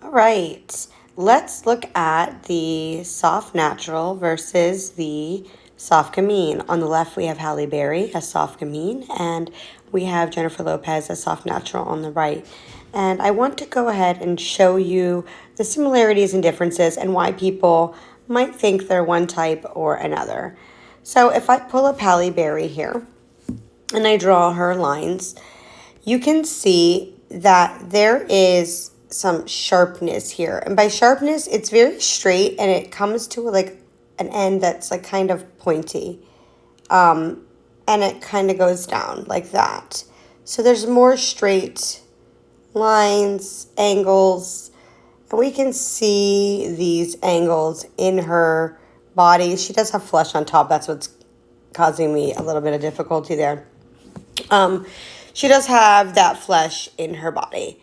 All right, let's look at the Soft Natural versus the Soft Gamine. On the left, we have Halle Berry as Soft Gamine, and we have Jennifer Lopez as Soft Natural on the right. And I want to go ahead and show you the similarities and differences and why people might think they're one type or another. So if I pull up Halle Berry here and I draw her lines, you can see that there is some sharpness here. And by sharpness, it's very straight and it comes to like an end that's like kind of pointy. And it kind of goes down like that. So there's more straight lines, angles, and we can see these angles in her body. She does have flesh on top. That's what's causing me a little bit of difficulty there. She does have that flesh in her body.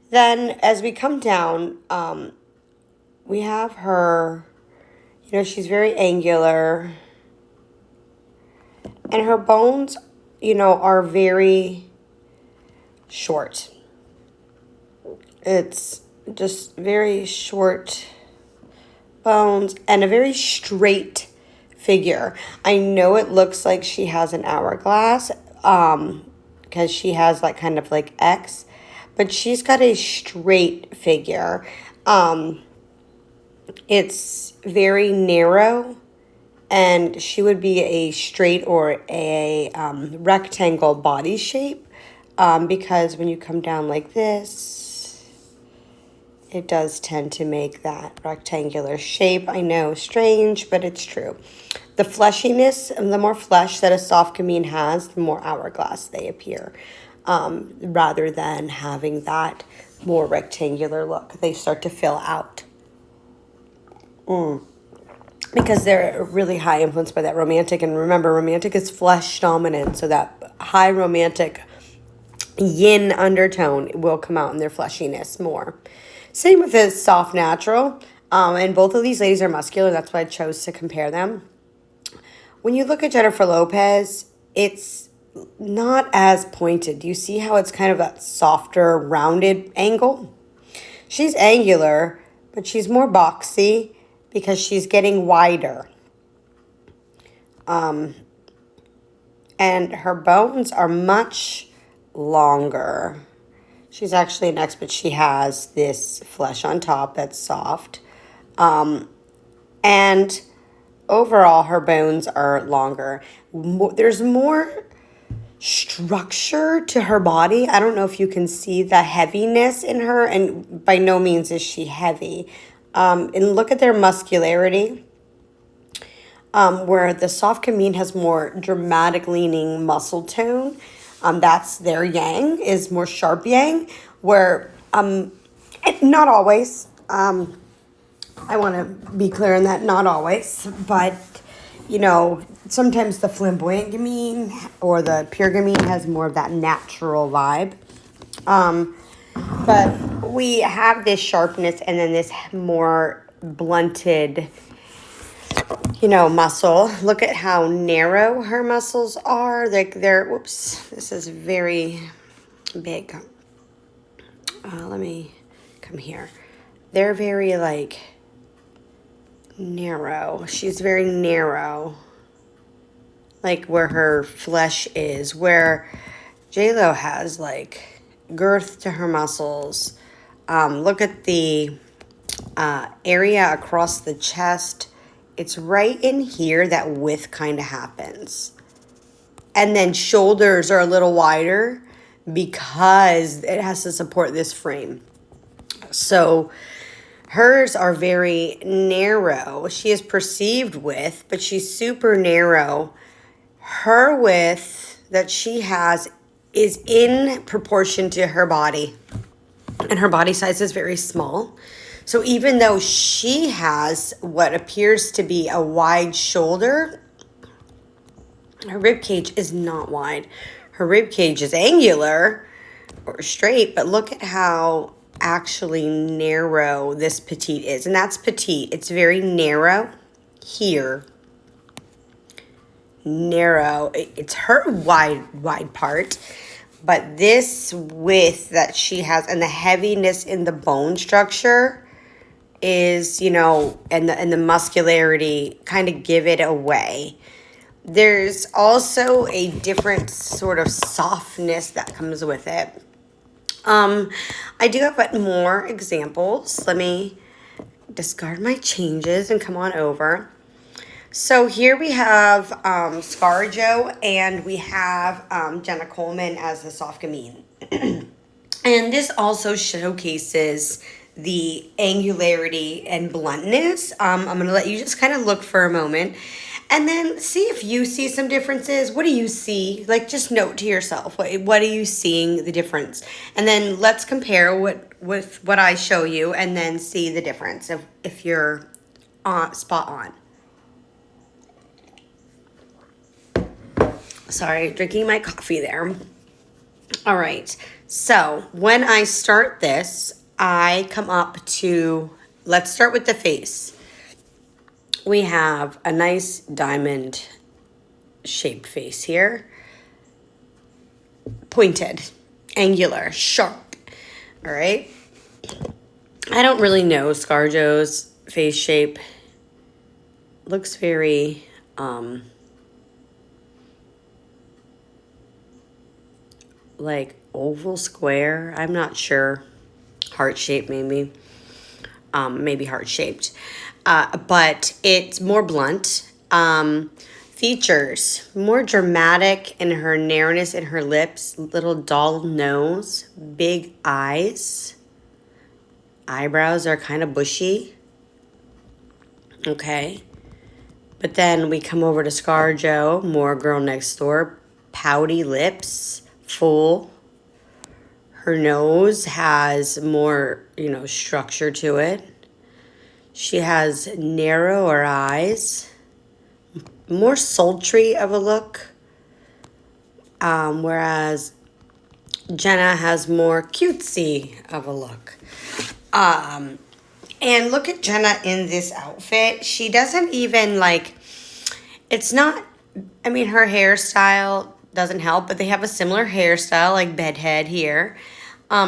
Then as we come down, we have her, she's very angular. And her bones, are very short. It's just very short bones and a very straight figure. I know it looks like she has an hourglass, because she has like kind of like X, but she's got a straight figure. It's very narrow, and she would be a straight or a rectangle body shape, because when you come down like this, it does tend to make that rectangular shape. I know, strange, but it's true. The fleshiness, and the more flesh that a Soft Gamine has, the more hourglass they appear, rather than having that more rectangular look. They start to fill out. Because they're really high influenced by that romantic. And remember, romantic is flesh dominant, so that high romantic yin undertone will come out in their fleshiness more. Same with the Soft Natural. And both of these ladies are muscular. That's why I chose to compare them. When you look at Jennifer Lopez, it's not as pointed. Do you see how it's kind of that softer, rounded angle? She's angular, but she's more boxy because she's getting wider. And her bones are much longer. She's actually an X, but she has this flesh on top that's soft. And overall, her bones are longer. There's more structure to her body. I don't know if you can see the heaviness in her, and by no means is she heavy. And look at their muscularity, where the Soft Gamine has more dramatic leaning muscle tone. That's their yang, is more sharp yang, where not always. I want to be clear on that, not always, but sometimes the flamboyant Gamine or the pure Gamine has more of that natural vibe. But we have this sharpness and then this more blunted, muscle. Look at how narrow her muscles are. Whoops, this is very big. Let me come here. They're very, narrow. She's very narrow. Like where her flesh is. Where J-Lo has, girth to her muscles. Look at the area across the chest. It's right in here that width kind of happens. And then shoulders are a little wider because it has to support this frame. So hers are very narrow. She is perceived width, but she's super narrow. Her width that she has is in proportion to her body. And her body size is very small. So even though she has what appears to be a wide shoulder, her rib cage is not wide. Her rib cage is angular or straight, but look at how actually narrow this petite is. And that's petite. It's very narrow here. Narrow. It's her wide part. But this width that she has and the heaviness in the bone structure is, you know, and the muscularity kind of give it away. There's also a different sort of softness that comes with it. I do have more examples. Let me discard my changes and come on over. So here we have ScarJo, and we have Jenna Coleman as the Soft Gamine. And this also showcases the angularity and bluntness. I'm going to let you just kind of look for a moment and then see if you see some differences. What do you see? Like, just note to yourself, what are you seeing the difference? And then let's compare with what I show you and then see the difference if you're spot on. Sorry, drinking my coffee there. All right, so when I start this, I come up to, let's start with the face. We have a nice diamond shaped face here. Pointed, angular, sharp, all right? I don't really know ScarJo's face shape. Looks very, like oval square. I'm not sure. Heart shaped maybe. Maybe heart shaped. But it's more blunt. Features more dramatic in her narrowness in her lips, little dull nose, big eyes. Eyebrows are kind of bushy. Okay. But then we come over to ScarJo, more girl next door, pouty lips. Full. Her nose has more, you know, structure to it. She has narrower eyes, more sultry of a look, whereas Jenna has more cutesy of a look. And look at Jenna in this outfit. She doesn't even like, it's not, I mean, her hairstyle doesn't help, but they have a similar hairstyle, like bedhead here.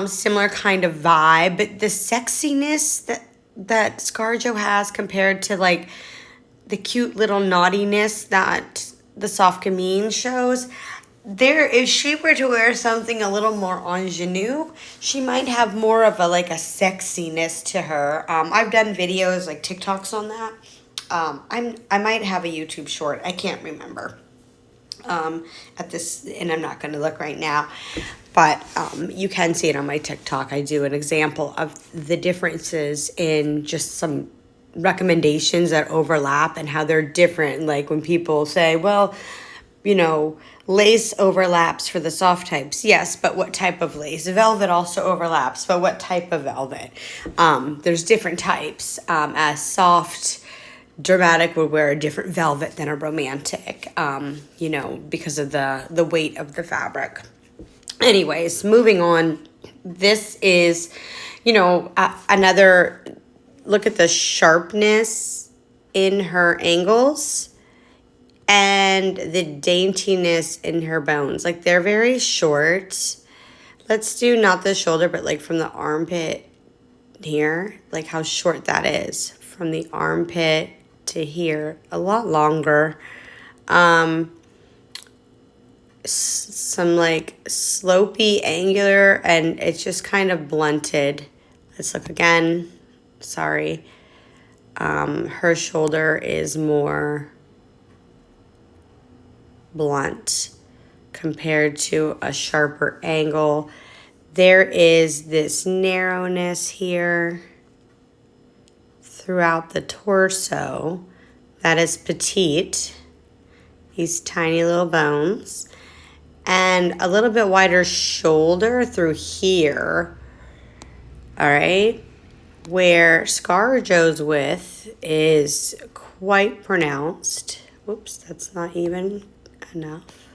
Similar kind of vibe, but the sexiness that ScarJo has compared to like the cute little naughtiness that the Soft Gamine shows, there, if she were to wear something a little more ingenue, she might have more of a like a sexiness to her. I've done videos like TikToks on that. I might have a YouTube short. I can't remember. At this, and I'm not going to look right now, but you can see it on my TikTok. I do an example of the differences in just some recommendations that overlap and how they're different. Like when people say, well, you know, lace overlaps for the soft types. Yes, but what type of lace? Velvet also overlaps, but what type of velvet? There's different types. As soft, dramatic would wear a different velvet than a romantic, you know, because of the weight of the fabric. Anyways, moving on. This is, you know, another look at the sharpness in her angles and the daintiness in her bones. Like, they're very short. Let's do not the shoulder, but like from the armpit here, like how short that is from the armpit to here, a lot longer. Some like slopey, angular, and it's just kind of blunted. Let's look again. Sorry. Her shoulder is more blunt compared to a sharper angle. There is this narrowness here throughout the torso that is petite, these tiny little bones, and a little bit wider shoulder through here, all right, where ScarJo's width is quite pronounced. Whoops, that's not even enough.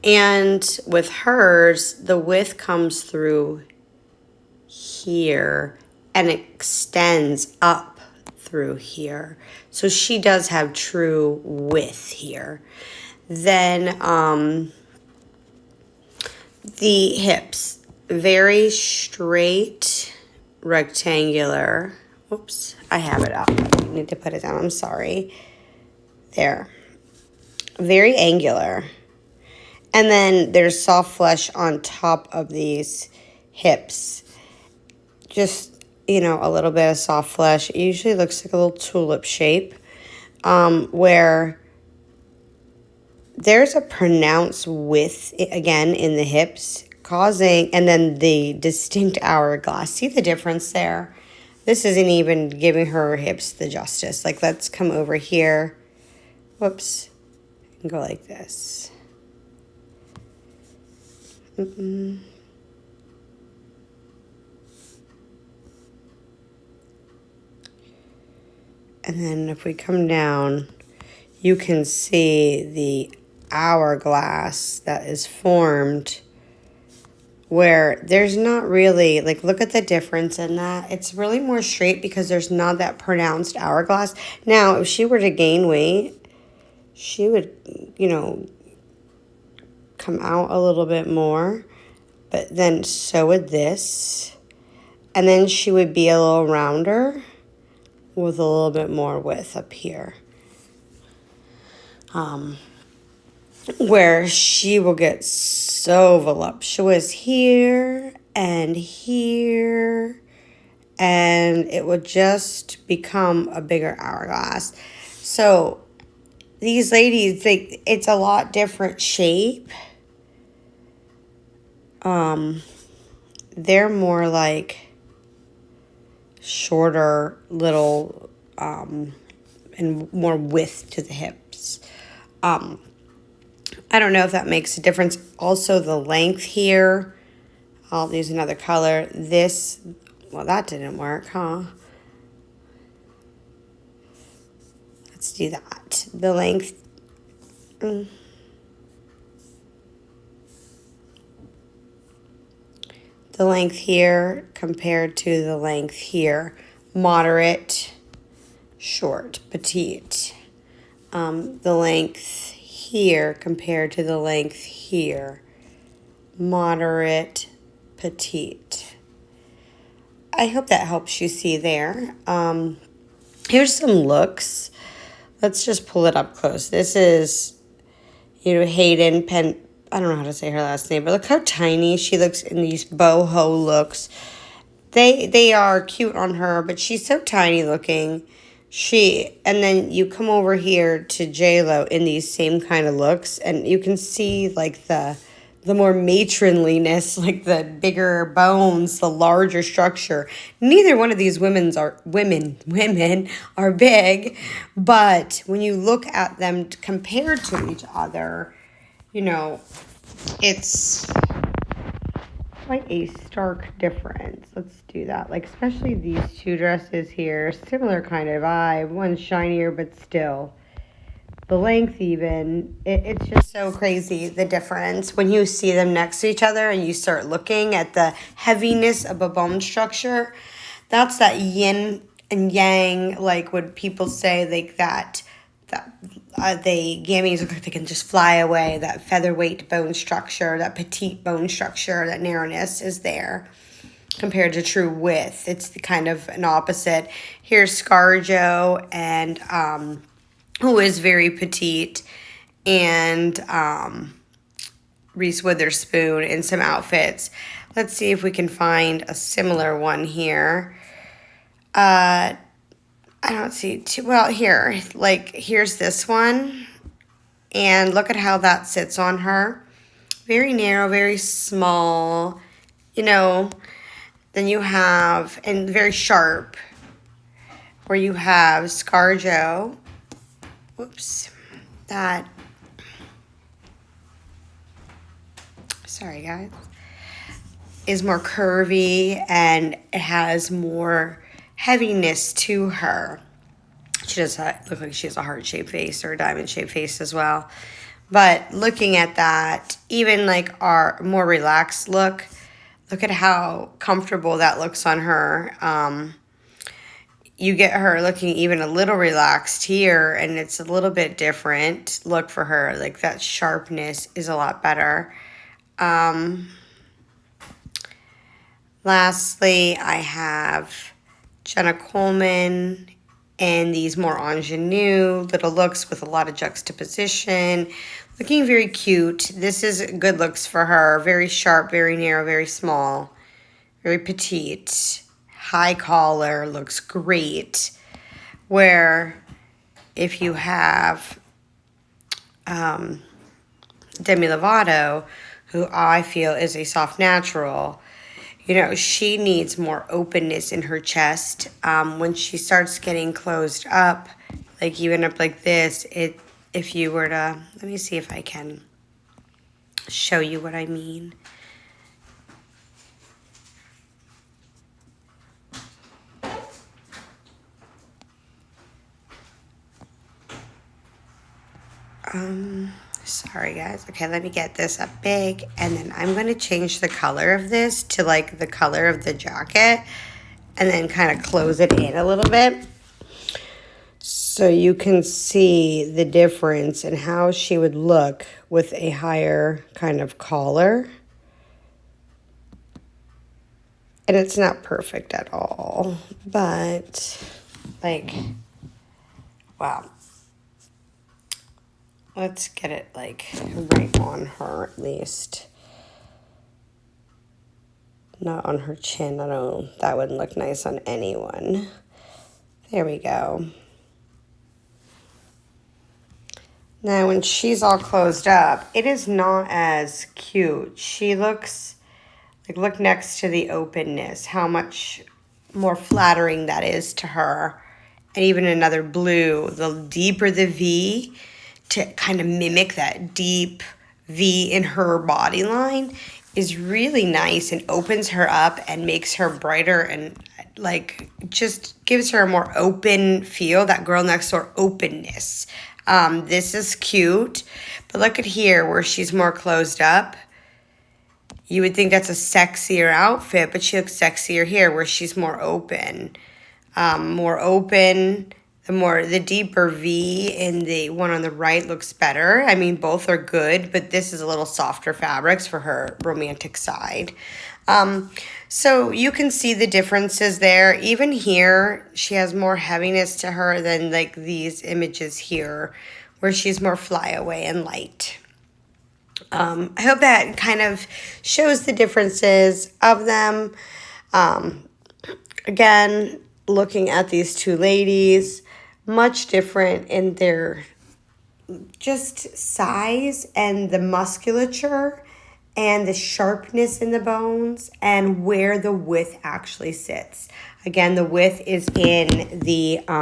And with hers, the width comes through here and extends up through here. So she does have true width here. Then the hips, very straight, rectangular. Oops, I have it up. I need to put it down. I'm sorry. There. Very angular. And then there's soft flesh on top of these hips. Just, you know, a little bit of soft flesh. It usually looks like a little tulip shape, where there's a pronounced width, again, in the hips, causing, and then the distinct hourglass. See the difference there? This isn't even giving her hips the justice. Like, let's come over here. Whoops. And go like this. And then if we come down, you can see the hourglass that is formed where there's not really, like, look at the difference in that. It's really more straight because there's not that pronounced hourglass. Now, if she were to gain weight, she would, you know, come out a little bit more, but then so would this. And then she would be a little rounder with a little bit more width up here. Where she will get so voluptuous here, and it would just become a bigger hourglass. So these ladies, it's a lot different shape. They're more like shorter, little, and more width to the hips. I don't know if that makes a difference. Also, the length here. I'll use another color. This, well, that didn't work, huh? Let's do that. The length. The length here compared to the length here. Moderate, short, petite. The length here compared to the length here. Moderate, petite. I hope that helps you see there. Here's some looks. Let's just pull it up close. This is, you know, Hayden Penn. I don't know how to say her last name, but look how tiny she looks in these boho looks. They are cute on her, but she's so tiny looking. And then you come over here to J-Lo in these same kind of looks, and you can see like the more matronliness, like the bigger bones, the larger structure. Neither one of these women are big, but when you look at them compared to each other, you know, it's quite a stark difference. Let's do that. Like, especially these two dresses here, similar kind of vibe. One's shinier, but still. The length even, it's just so crazy, the difference. When you see them next to each other and you start looking at the heaviness of a bone structure, that's that yin and yang, like what people say, like that the gamines look like they can just fly away. That featherweight bone structure, that petite bone structure, that narrowness is there compared to true width. It's the kind of an opposite. Here's ScarJo, and who is very petite, and Reese Witherspoon in some outfits. Let's see if we can find a similar one here. I don't see too well here. Like, here's this one, and look at how that sits on her. Very narrow, very small, you know. Then you have, and very sharp, where you have ScarJo. Whoops, that. Sorry, guys. Is more curvy, and it has more heaviness to her. She does look like she has a heart-shaped face or a diamond-shaped face as well. But looking at that, even like our more relaxed look at how comfortable that looks on her. you get her looking even a little relaxed here, and it's a little bit different look for her. Like that sharpness is a lot better. Lastly, I have Jenna Coleman and these more ingenue little looks with a lot of juxtaposition. Looking very cute. This is good looks for her. Very sharp, very narrow, very small, very petite. High collar, looks great. Where if you have Demi Lovato, who I feel is a soft natural, you know, she needs more openness in her chest. When she starts getting closed up, like even up like this, if you were to, let me see if I can show you what I mean. Sorry guys. Okay, let me get this up big, and then I'm going to change the color of this to like the color of the jacket, and then kind of close it in a little bit so you can see the difference in how she would look with a higher kind of collar. And it's not perfect at all, but like, wow. Let's get it like right on her at least. Not on her chin. I know that wouldn't look nice on anyone. There we go. Now when she's all closed up, it is not as cute. She looks like, look next to the openness, how much more flattering that is to her. And even another blue, the deeper the V, to kind of mimic that deep V in her body line is really nice and opens her up and makes her brighter and like just gives her a more open feel, that girl next door openness. This is cute, but look at here where she's more closed up. You would think that's a sexier outfit, but she looks sexier here where she's more open. The deeper V in the one on the right looks better. I mean, both are good, but this is a little softer fabrics for her romantic side. So you can see the differences there. Even here, she has more heaviness to her than like these images here, where she's more flyaway and light. I hope that kind of shows the differences of them. Again, looking at these two ladies, much different in their just size and the musculature and the sharpness in the bones and where the width actually sits. Again, the width is in the